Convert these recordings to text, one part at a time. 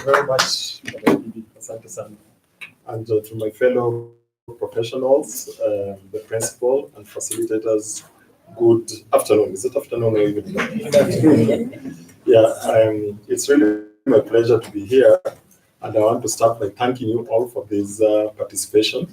very much, and to my fellow professionals, the principal and facilitators. Good afternoon. Is it afternoon or evening? Yeah, it's really my pleasure to be here, and I want to start by thanking you all for this participation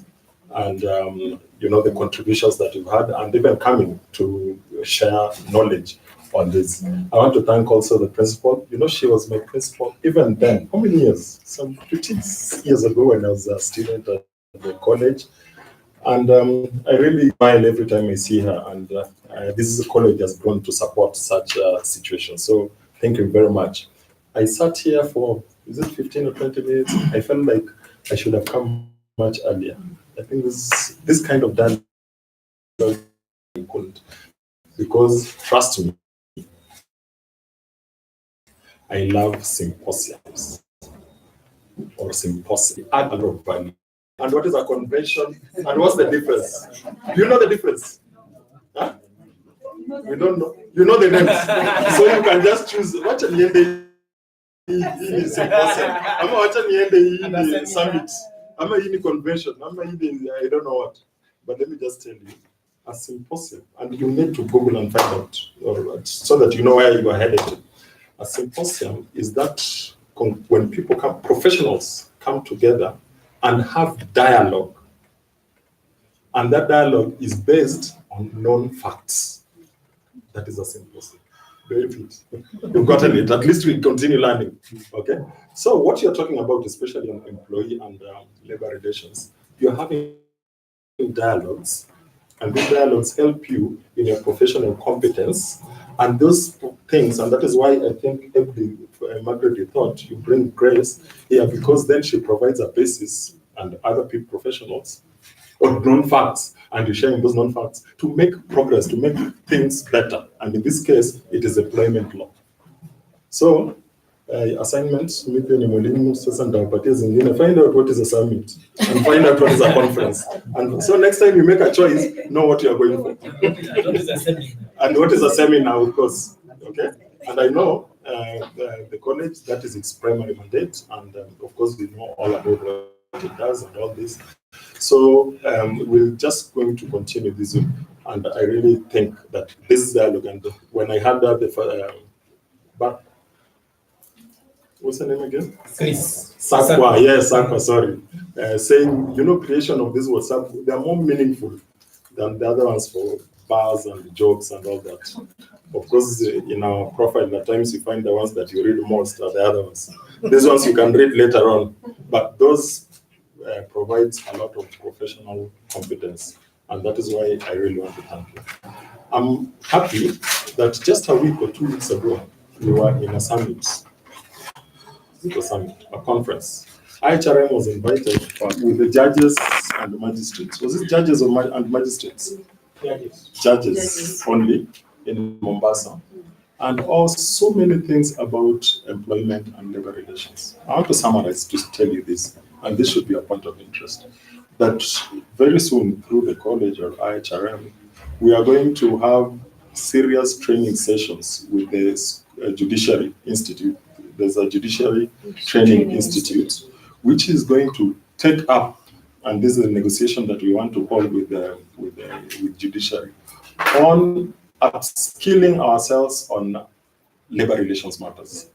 and the contributions that you've had, and even coming to share knowledge on this. I want to thank also the principal. She was my principal even then. How many years? Some 15 years ago when I was a student at the college. And I really smile every time I see her. And this is a college has grown to support such a situation. So thank you very much. I sat here for, is it 15 or 20 minutes? I felt like I should have come much earlier. I think this kind of dialogue I couldn't. Because trust me, I love symposiums or symposium. Add a lot of value. And what is a convention? And what's the difference? Do you know the difference? Huh? We don't know. You know the names. So you can just choose. What an end symposium. I'm what an end summit. I'm a convention. I don't know what. But let me just tell you. A symposium. And you need to Google and find out so that you know where you are headed to. A symposium is that when people come, professionals come together and have dialogue. And that dialogue is based on known facts. That is a symposium. Very good. You've gotten it. At least we continue learning. Okay? So what you're talking about, especially on employee and labor relations, you're having dialogues, and these dialogues help you in your professional competence. And those things, and that is why I think Margaret thought you bring Grace here, because then she provides a basis and other people, professionals, or known facts, and you're sharing those known facts to make progress, to make things better. And in this case, it is employment law. So, assignments, find out what is a summit, and find out what is a conference. And so next time you make a choice, know what you are going for. And what is a seminar, of course. Okay? And I know the college, that is its primary mandate, and of course we know all about what it does and all this. So we're just going to continue this, and I really think that this dialogue, and when I had that, but what's the name again? Chris. Sakwa, yes, Sakwa, sorry. Saying, creation of this WhatsApp, they are more meaningful than the other ones for bars and jokes and all that. Of course, in our profile, at times you find the ones that you read most are the other ones. These ones you can read later on, but those provides a lot of professional competence, and that is why I really want to thank you. I'm happy that just a week or 2 weeks ago, we were in a summit. A conference. CHRM was invited with the judges and the magistrates. Was it judges and magistrates? Judges only in Mombasa. And also so many things about employment and labor relations. I want to summarize to tell you this, and this should be a point of interest, that very soon through the college or IHRM, we are going to have serious training sessions with the Judiciary Institute. There's a Judiciary Training Institute, which is going to take up, and this is a negotiation that we want to hold with Judiciary, on upskilling ourselves on labor relations matters.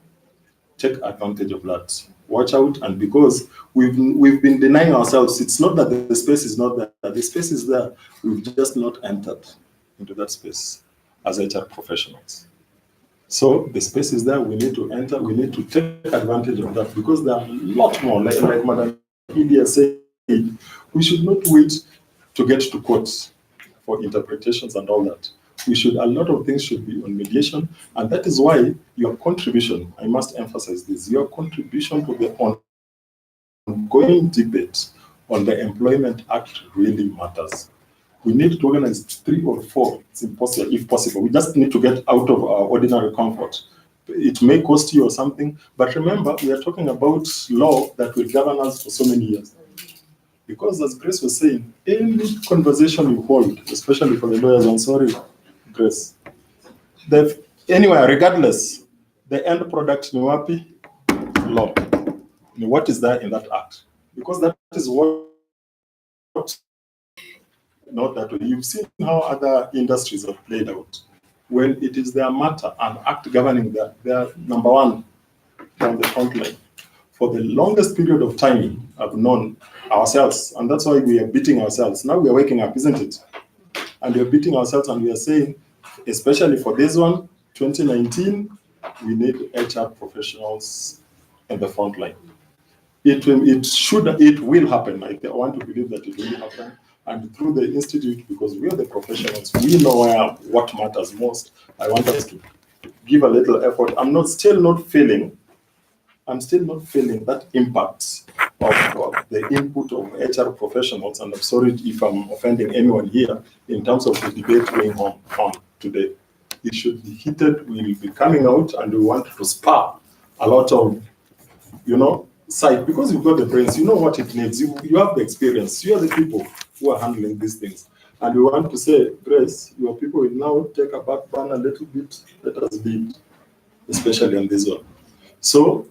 Take advantage of that. Watch out, and because we've been denying ourselves, it's not that the space is not there, the space is there. We've just not entered into that space as HR professionals. So the space is there, we need to enter, we need to take advantage of that, because there are a lot more, like Madam Idia said, we should not wait to get to courts for interpretations and all that. A lot of things should be on mediation, and that is why your contribution, I must emphasize this, your contribution to the ongoing debate on the Employment Act really matters. We need to organize 3 or 4 symposia, if possible. We just need to get out of our ordinary comfort. It may cost you or something, but remember, we are talking about law that will govern us for so many years. Because as Grace was saying, any conversation you hold, especially for the lawyers, I'm sorry, Grace, anyway, regardless, the end product ni wapi? Law. What is there in that act? Because that is what, not that way. You've seen how other industries have played out. When it is their matter and act governing that, they are number one on the front line. For the longest period of time, I've known ourselves, and that's why we are beating ourselves. Now we are waking up, isn't it? And we are beating ourselves, and we are saying, especially for this one, 2019, we need HR professionals in the front line. It will happen. I want to believe that it will happen. And through the institute, because we are the professionals, we know what matters most. I want us to give a little effort. I'm still not feeling that impact of the input of HR professionals. And I'm sorry if I'm offending anyone here in terms of the debate going on today. It should be heated. We will be coming out, and we want to spur a lot of, side, because you've got the brains, you know what it needs. You have the experience. You are the people who are handling these things. And we want to say, Grace, your people will now take a back burner a little bit. Let us lead, especially on this one. So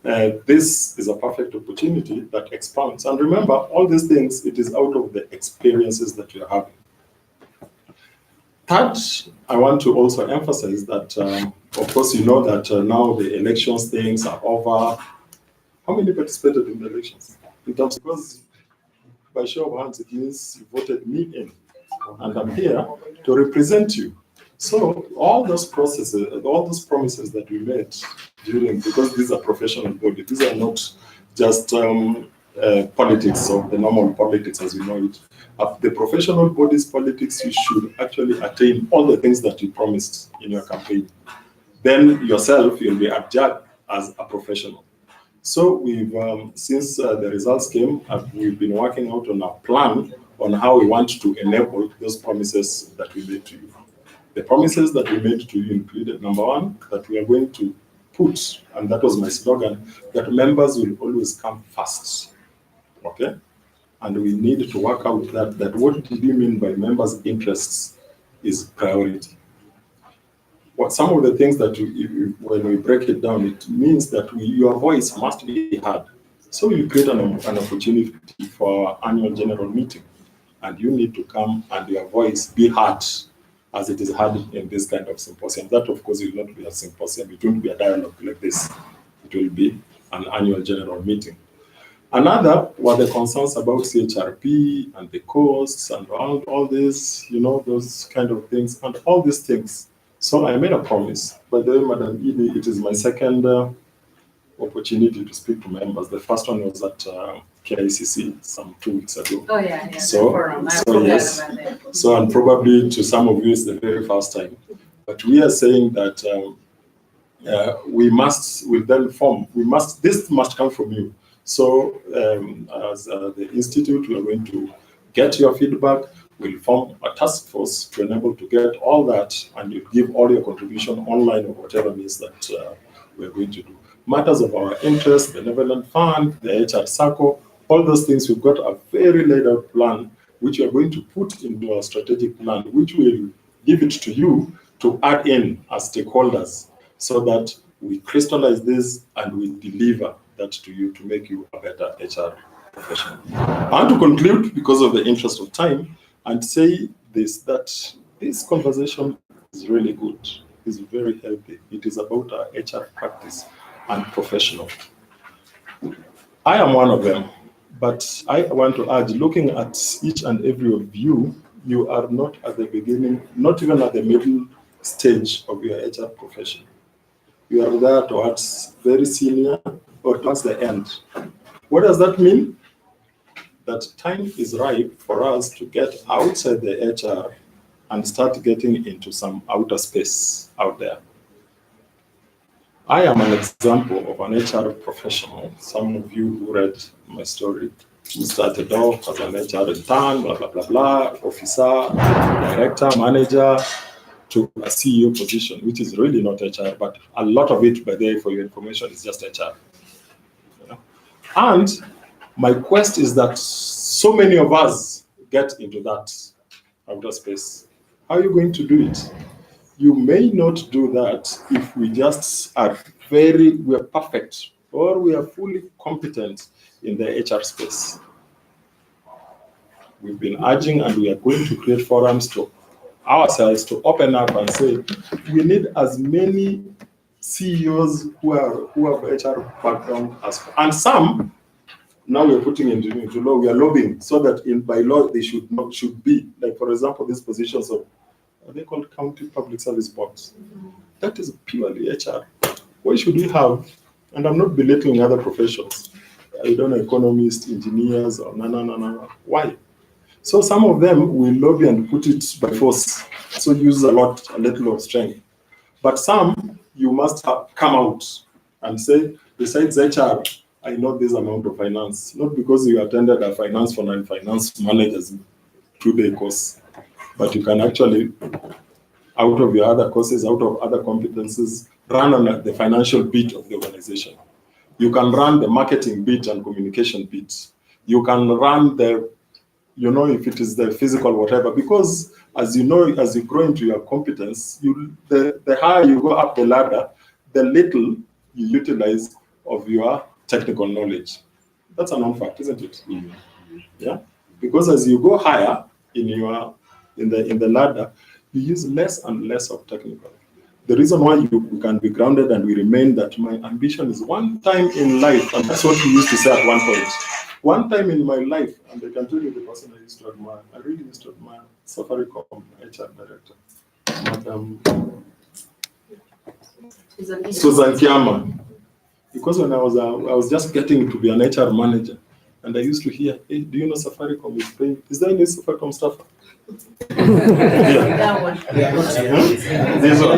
this is a perfect opportunity that expands. And remember, all these things, it is out of the experiences that you're having. Third, I want to also emphasize that, of course, you know that now the elections things are over. How many participated in the elections? Because by show of hands, it means you voted me in. And I'm here to represent you. So all those processes, all those promises that we made during, because these are professional bodies, these are not just politics or the normal politics as we know it. The professional bodies politics, you should actually attain all the things that you promised in your campaign. Then yourself, you'll be adjudged as a professional. So we've, since the results came, we've been working out on a plan on how we want to enable those promises that we made to you. The promises that we made to you included, number one, that we are going to put, and that was my slogan, that members will always come first. Okay? And we need to work out that what did you mean by members' interests is priority. Some of the things that when we break it down, it means that your voice must be heard. So we create an opportunity for our annual general meeting, and you need to come and your voice be heard as it is heard in this kind of symposium. That, of course, will not be a symposium. It won't be a dialogue like this. It will be an annual general meeting. Another were the concerns about CHRP and the costs and all this, those kind of things and all these things. So I made a promise. By the way, Madam Edie, it is my second opportunity to speak to members. The first one was at KICC some 2 weeks ago. Oh yeah. So yes. So and probably to some of you it's the very first time. But we are saying that this must come from you. So as the Institute, we are going to get your feedback. We'll form a task force to enable to get all that, and you give all your contribution online or whatever means that we're going to do. Matters of our interest, benevolent fund, the HR circle, all those things, we've got a very laid out plan, which we are going to put into our strategic plan, which will give it to you to add in as stakeholders so that we crystallize this and we deliver that to you to make you a better HR professional. I want to conclude, because of the interest of time, and say this, that this conversation is really good, is very healthy. It is about our HR practice and professional. I am one of them, but I want to urge, looking at each and every of you, you are not at the beginning, not even at the middle stage of your HR profession. You are there towards very senior or towards the end. What does that mean? That time is ripe for us to get outside the HR and start getting into some outer space out there. I am an example of an HR professional. Some of you who read my story, who started off as an HR intern, blah, blah, blah, blah, officer, director, manager, to a CEO position, which is really not HR, but a lot of it, by the way, for your information, is just HR. And my quest is that so many of us get into that outer space. How are you going to do it? You may not do that if we just are we are perfect or we are fully competent in the HR space. We've been urging, and we are going to create forums to ourselves to open up and say, we need as many CEOs who have HR background as, and some now we're putting into law, we are lobbying so that by law they should be, like for example, these positions of, are they called county public service boards? That is purely HR. Why should we have, and I'm not belittling other professions, I don't know, economists, engineers, or no. Why? So some of them will lobby and put it by force, so use a little of strength. But some, you must come out and say, besides HR, I know this amount of finance, not because you attended a finance for non-finance managers 2-day course, but you can actually, out of your other courses, out of other competencies, run on the financial bit of the organization. You can run the marketing bit and communication bit. You can run the, if it is the physical, whatever, because as you know, as you grow into your competence, the higher you go up the ladder, the little you utilize of your technical knowledge. That's a known fact, isn't it? Mm-hmm. Yeah, because as you go higher in the ladder, you use less and less of technical. The reason why you can be grounded and we remain that my ambition is one time in life, and that's what we used to say at one point. One time in my life, and I can tell you the person I used to admire, I really used to admire Safaricom HR director, Madam Susan Kiama. Because when I was just getting to be an HR manager, and I used to hear, hey, do you know Safaricom is paying? Is there any Safaricom staff? Yeah. They are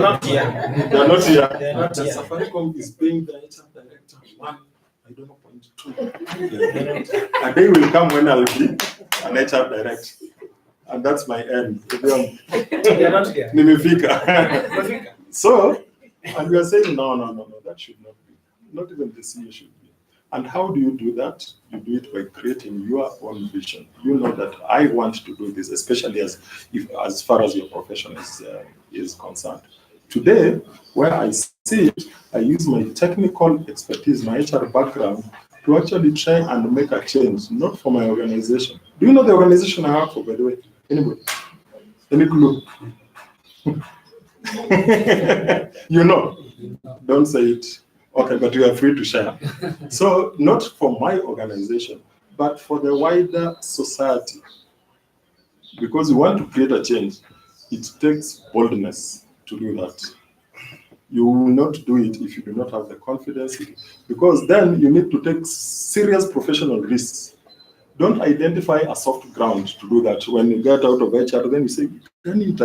not here. They are not here. Safaricom is paying the HR director one, I don't know, 0.2. Yeah. And they will come when I'll be an HR director. And that's my end. They are not here. Nimefika. So, and we are saying, no, that should not be. Not even the CEO should be. And how do you do that? You do it by creating your own vision. You know that I want to do this, especially as far as your profession is concerned. Today, where I see it, I use my technical expertise, my HR background, to actually try and make a change, not for my organization. Do you know the organization I work for, by the way? Anybody? Any clue? You know? Don't say it. Okay, but you are free to share. So, not for my organization, but for the wider society. Because you want to create a change, it takes boldness to do that. You will not do it if you do not have the confidence, because then you need to take serious professional risks. Don't identify a soft ground to do that. When you get out of HR, then you say, challenge.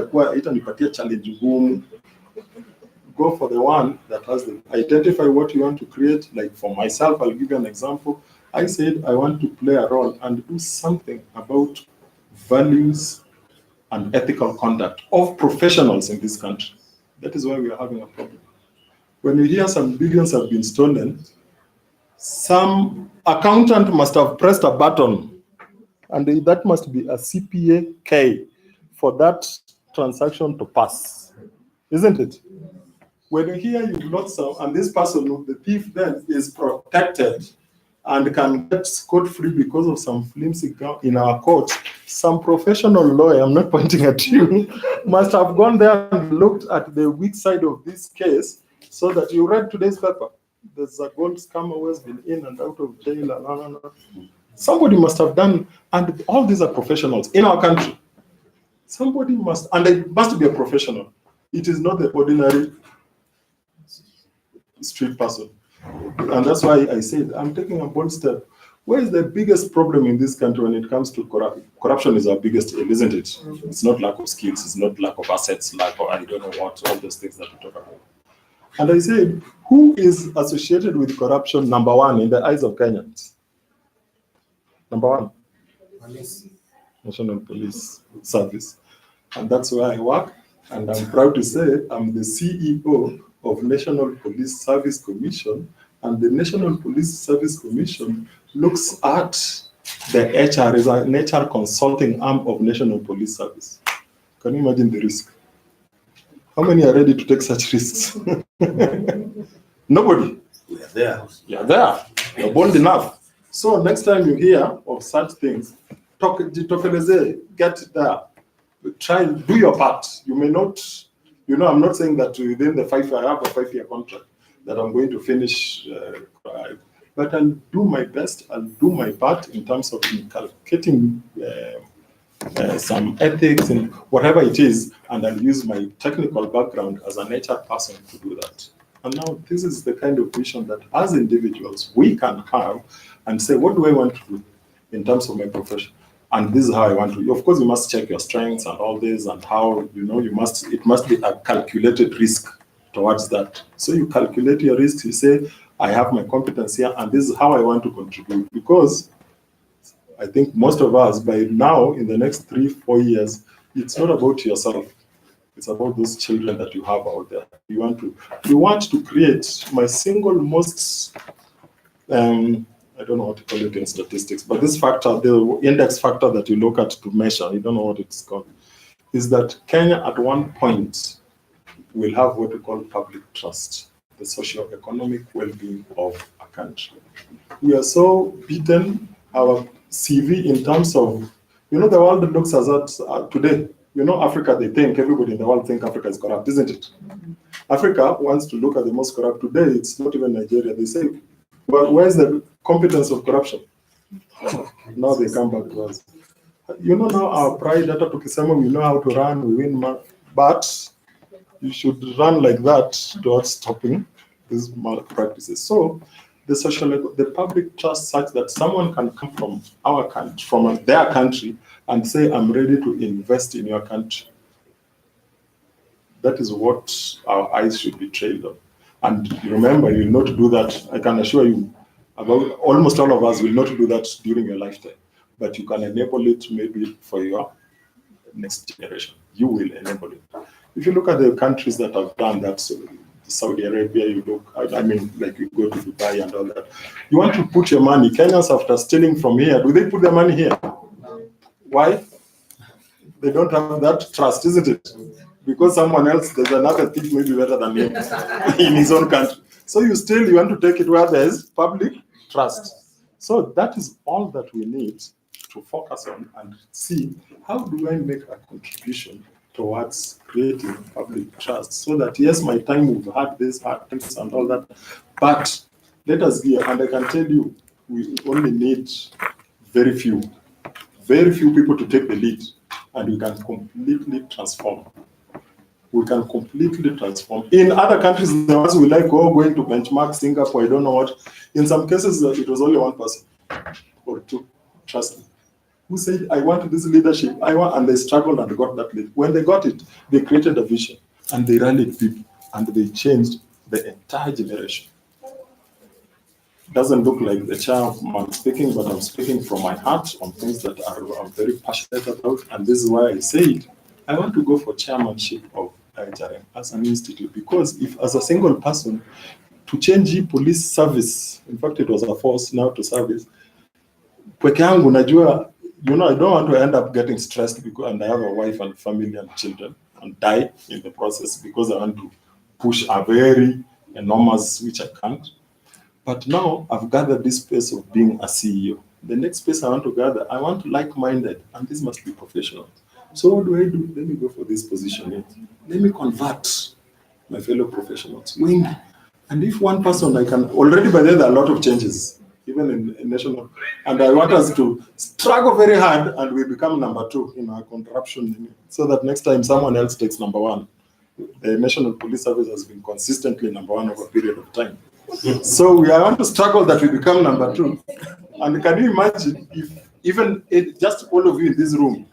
Go for the one that has identify what you want to create. Like for myself, I'll give you an example. I said I want to play a role and do something about values and ethical conduct of professionals in this country. That is why we are having a problem. When you hear some billions have been stolen, some accountant must have pressed a button, and that must be a CPA K for that transaction to pass, isn't it? When you hear you've lost some, and this person, the thief then is protected and can get scot-free because of some flimsy ground in our court, some professional lawyer, I'm not pointing at you, must have gone there and looked at the weak side of this case so that you read today's paper. There's a gold scammer who has been in and out of jail. Somebody must have done, and all these are professionals in our country. Somebody must, and it must be a professional. It is not the ordinary street person. And that's why I said I'm taking a bold step. Where is the biggest problem in this country when it comes to corruption? Corruption is our biggest ill, isn't it? It's not lack of skills, it's not lack of assets, lack of I don't know what, all those things that we talk about. And I said, who is associated with corruption number one in the eyes of Kenyans? Number one, National Police Service. And that's where I work. And I'm proud to say I'm the CEO of National Police Service Commission, and the National Police Service Commission looks at the HR as an HR consulting arm of National Police Service. Can you imagine the risk? How many are ready to take such risks? Nobody. We are there. You're there. You're bold enough. So next time you hear of such things, get there. Try and do your part. You may not, I'm not saying that within the 5 year, I have a 5-year contract that I'm going to finish, but I'll do my best. I'll do my part in terms of inculcating some ethics and whatever it is, and I'll use my technical background as an HR person to do that. And now this is the kind of vision that as individuals we can have and say, what do I want to do in terms of my profession? And this is how I want to. Of course, you must check your strengths and all this, and how it must be a calculated risk towards that. So you calculate your risk. You say, I have my competence here, and this is how I want to contribute. Because I think most of us, by now, in the next 3-4 years, it's not about yourself. It's about those children that you have out there. You want to create my single most. I don't know what to call it in statistics, but this factor, the index factor that you look at to measure, I don't know what it's called, is that Kenya at one point will have what we call public trust, the socio-economic well-being of a country. We are so beaten, our CV in terms of, the world looks at that today. Africa, everybody in the world think Africa is corrupt, isn't it? Africa wants to look at the most corrupt. Today, it's not even Nigeria. They say, well, where's the competence of corruption? Now they come back to us. Now our pride, hata tukisema we know how to run, we win, but you should run like that towards stopping these malpractices. So the public trust such that someone can come from our country, from their country, and say, I'm ready to invest in your country. That is what our eyes should be trained on. And remember, you will not do that. I can assure you, about almost all of us will not do that during your lifetime. But you can enable it maybe for your next generation. You will enable it. If you look at the countries that have done that, so Saudi Arabia, you go to Dubai and all that. You want to put your money. Kenyans, after stealing from here, do they put their money here? Why? They don't have that trust, isn't it? Because someone else, there's another thief maybe better than him in his own country. So you want to take it where there's public trust. So that is all that we need to focus on and see, how do I make a contribution towards creating public trust, so that, yes, my time we've had this, hard things and all that, but let us give, and I can tell you, we only need very few people to take the lead, and we can completely transform. We can completely transform. In other countries, the ones we like going to benchmark, Singapore, I don't know what. In some cases, it was only one person or two, trust me, who said, I want this leadership, and they struggled and got that lead. When they got it, they created a vision, and they rallied people, and they changed the entire generation. Doesn't look like the chairman speaking, but I'm speaking from my heart on things that I'm very passionate about, and this is why I said I want to go for chairmanship of CHRM as an institute, because if as a single person to change police service, in fact it was a force now to service, peke yangu najua, I don't want to end up getting stressed and I have a wife and family and children and die in the process because I want to push a very enormous, which I can't. But now I've gathered this space of being a CEO. The next space I want to gather, I want like-minded, and this must be professional. So what do I do? Let me go for this position. Let me convert my fellow professionals. And if one person I can, already by then there are a lot of changes, even in national, and I want us to struggle very hard and we become number 2 in our corruption, so that next time someone else takes number 1. The National Police Service has been consistently number 1 over a period of time. So we want to struggle that we become number 2. And can you imagine if just all of you in this room,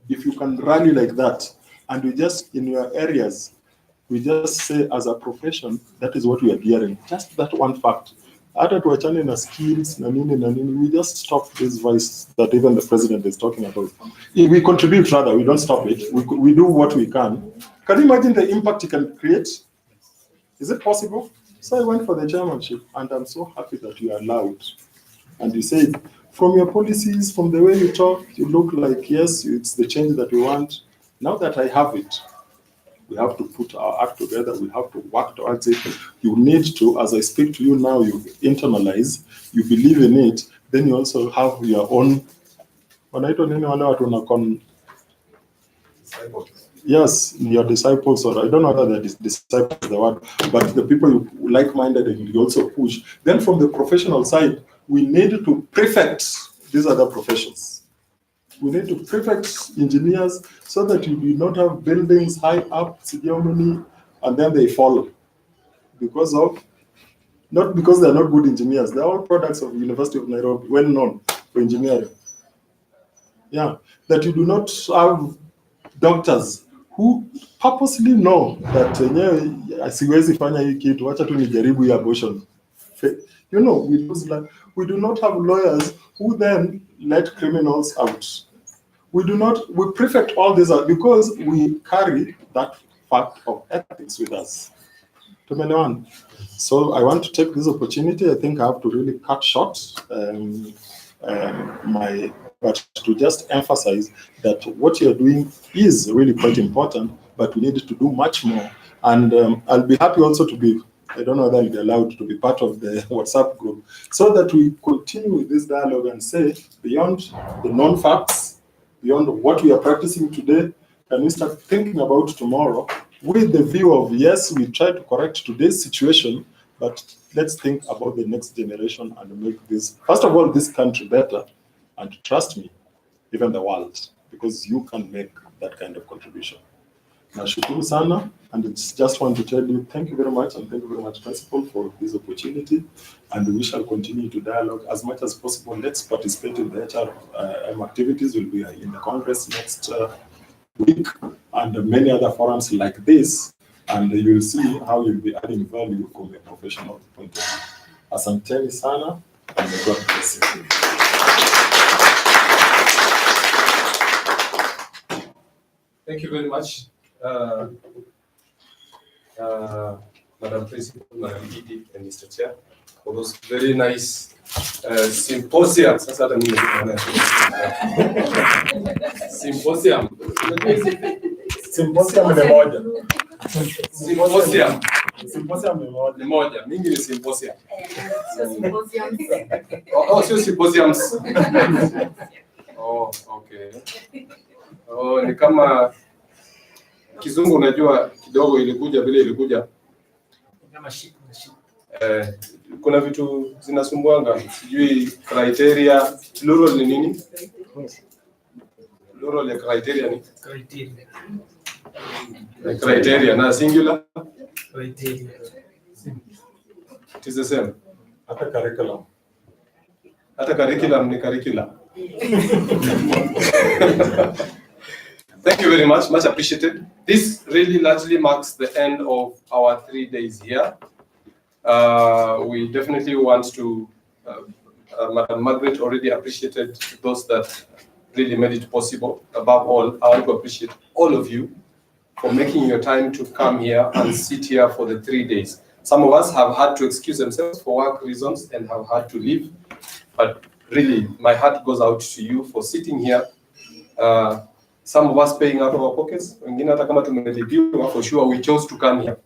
if you can rally like that, and we just, in your areas, we just say as a profession, that is what we are gearing. Just that one fact. Hata tuachane na skills, na nini, we just stop this voice that even the president is talking about. We contribute rather, we don't stop it. We do what we can. Can you imagine the impact you can create? Is it possible? So I went for the chairmanship, and I'm so happy that you are allowed. And you said, from your policies, from the way you talk, you look like, yes, it's the change that we want. Now that I have it, We have to put our act together. We have to work towards it. You need to, as I speak to you now, you internalize, you believe in it, then you also have your own. Yes, your disciples, or I don't know whether disciples is the word, but the people you like-minded and you also push. Then from the professional side, we need to prefect these other professions. We need to prefect engineers so that you do not have buildings high up, and then they fall because of, not because they're not good engineers. They're all products of the University of Nairobi, well known for engineering. Yeah, that you do not have doctors who purposely know that siwezi fanya hii kitu, wacha tu nijaribu hii abortion. You know, we do not have lawyers who then let criminals out. We prefect all these because we carry that fact of ethics with us. So I want to take this opportunity. I think I have to really cut short but to just emphasize that what you're doing is really quite important, but we need to do much more. And I'll be happy also to be, I don't know whether I'll be allowed to be part of the WhatsApp group, so that we continue with this dialogue and say, beyond the non-facts, beyond what we are practicing today, can we start thinking about tomorrow with the view of, yes, we try to correct today's situation, but let's think about the next generation and make this, first of all, this country better. And trust me, even the world, because you can make that kind of contribution. Nashukuru sana, and it's just want to tell you thank you very much, and thank you very much, Principal, for this opportunity. And we shall continue to dialogue as much as possible. Let's participate in the CHRM activities. We'll be in the Congress next week, and many other forums like this, and you'll see how you'll be adding value from a professional point of view. Asanteni sana, and God bless you. Thank you very much, Madam Principal, Madam ED, and Mr. Chair, for those very nice symposium. Symposium. Symposium ni moja. Symposium. Symposium ni moja. Mingi ni symposium. Oh, sio symposiums. Oh, okay. Oh, ni kama Kizungu unajua kidogo ilikuja vile ilikuja. Kuna vitu zinasumbuanga, sijui criteria, plural ni nini? Plural ya criteria ni? Criteria na singular? Criteria. It is the same. Hata curriculum. Hata curriculum ni curriculum. Thank you very much, much appreciated. This really largely marks the end of our 3 days here. We definitely want to, Madam Margaret already appreciated those that really made it possible. Above all, I want to appreciate all of you for making your time to come here and sit here for the 3 days. Some of us have had to excuse themselves for work reasons and have had to leave, but really, my heart goes out to you for sitting here. Some of us paying out of our pockets. For sure, we chose to come here.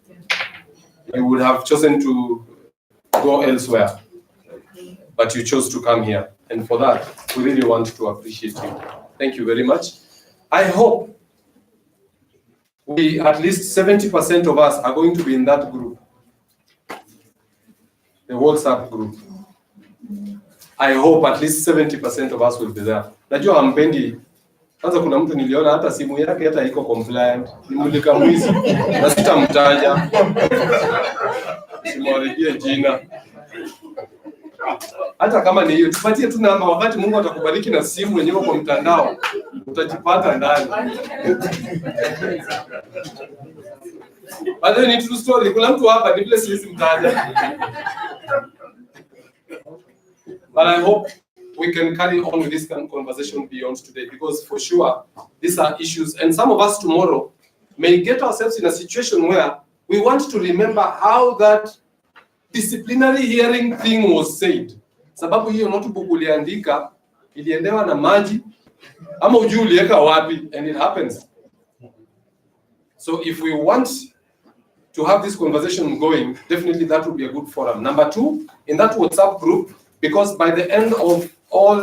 You would have chosen to go elsewhere, but you chose to come here. And for that, we really want to appreciate you. Thank you very much. I hope at least 70% of us are going to be in that group, the WhatsApp group. I hope at least 70% of us will be there. Najua hampendi. Kwanza kuna mtu niliona hata simu yake hata iko compliant. Nimulika mwizi. Na sitamtaja. Simwaribie jina. Hata kama ni hiyo, tupatie tu namba, wakati Mungu atakubariki na simu yenyewe kwa mtandao, utajipata ndani. Bado ni true story. Kuna mtu hapa ni vile siwezi mtaja. But I hope we can carry on with this conversation beyond today, because for sure, these are issues. And some of us tomorrow may get ourselves in a situation where we want to remember how that disciplinary hearing thing was said. Sababu hiyo notebook uliandika, iliendewa na maji, ama ujui uliweka wapi, and it happens. So if we want to have this conversation going, definitely that would be a good forum. Number two, in that WhatsApp group, because by the end of all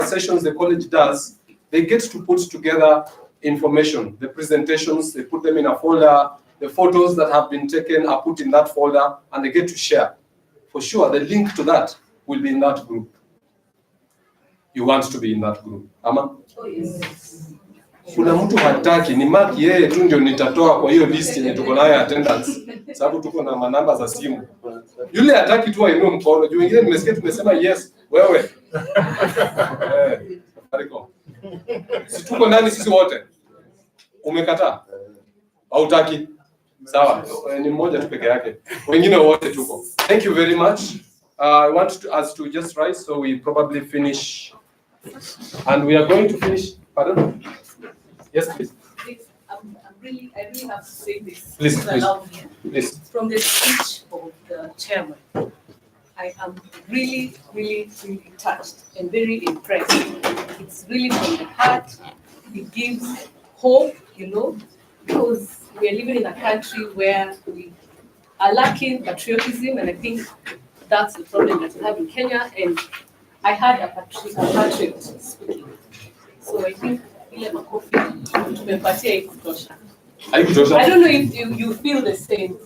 sessions the college does, they get to put together information, the presentations, they put them in a folder, the photos that have been taken are put in that folder, and they get to share. For sure, the link to that will be in that group. You want to be in that group, ama? Oh, yes. Kuna mtu hataki, ni mark yeye tu ndio nitatoa kwa hiyo list yenye tuko nayo attendance, sababu tuko na manamba za simu. Yule hataki tu ainue mkono, juu wengine nimesikia tumesema yes, wewe. Mariko. Si tuko ndani sisi wote. Umekataa? Hautaki? Sawa, ni mmoja tu peke yake. Wengine wote tuko. Thank you very much. I want us to just rise so we probably finish. And we are going to finish. Pardon? Yes, please. I really have to say this. Please. Please. From the speech of the chairman, I am really touched and very impressed. It's really from the heart. It gives hope, because we are living in a country where we are lacking patriotism, and I think that's the problem that we have in Kenya. And I had a patriot speaking. So I think ile makofi tumepatia ikutosha. I don't know if you feel the same.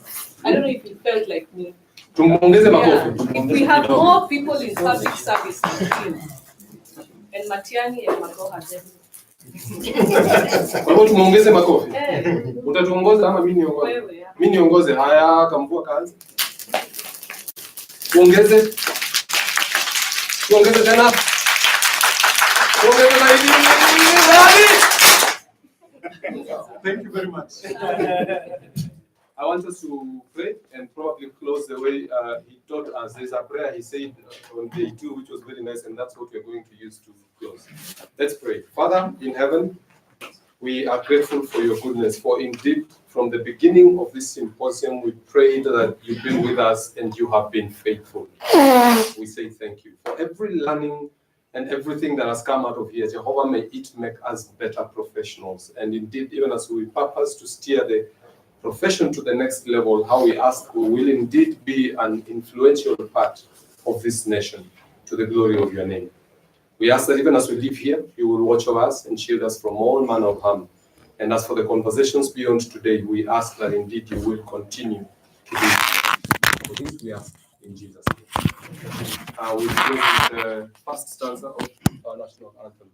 I don't know if you felt like me. Tumuongeze makofi. If we have more people in public service and Matiani and Magoha then. Kwa hivyo tumuongeze makofi. Utatuongoza ama mimi niongoze? Wewe. Mimi niongoze. Haya, kamvua kazi. Tuongeze. Tuongeze tena. Tuongeze zaidi. Thank you very much. I want us to pray and probably close the way he taught us. There's a prayer he said on day 2, which was very nice, and that's what we're going to use to close. Let's pray. Father in heaven, we are grateful for your goodness, for indeed, from the beginning of this symposium, we prayed that you've been with us and you have been faithful. We say thank you for every learning and everything that has come out of here. Jehovah, may it make us better professionals. And indeed, even as we purpose to steer the profession to the next level, how we ask we will indeed be an influential part of this nation to the glory of your name. We ask that even as we live here, you will watch over us and shield us from all manner of harm. And as for the conversations beyond today, we ask that indeed you will continue to do. For this we ask in Jesus' name. We begin with the first stanza of our national anthem.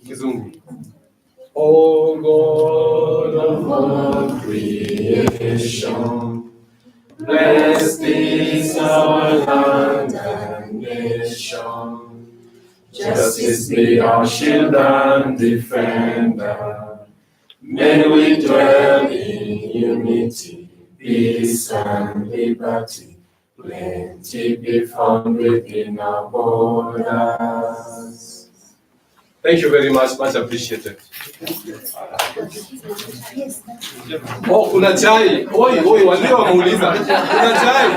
Kizungu. O God of all creation, blessed is our land and nation. Justice be our shield and defender. May we dwell in unity, peace and liberty. Plenty be found within our borders. Thank you very much appreciated. Oh, kuna chai. Oi, walio wameuliza. Kuna chai.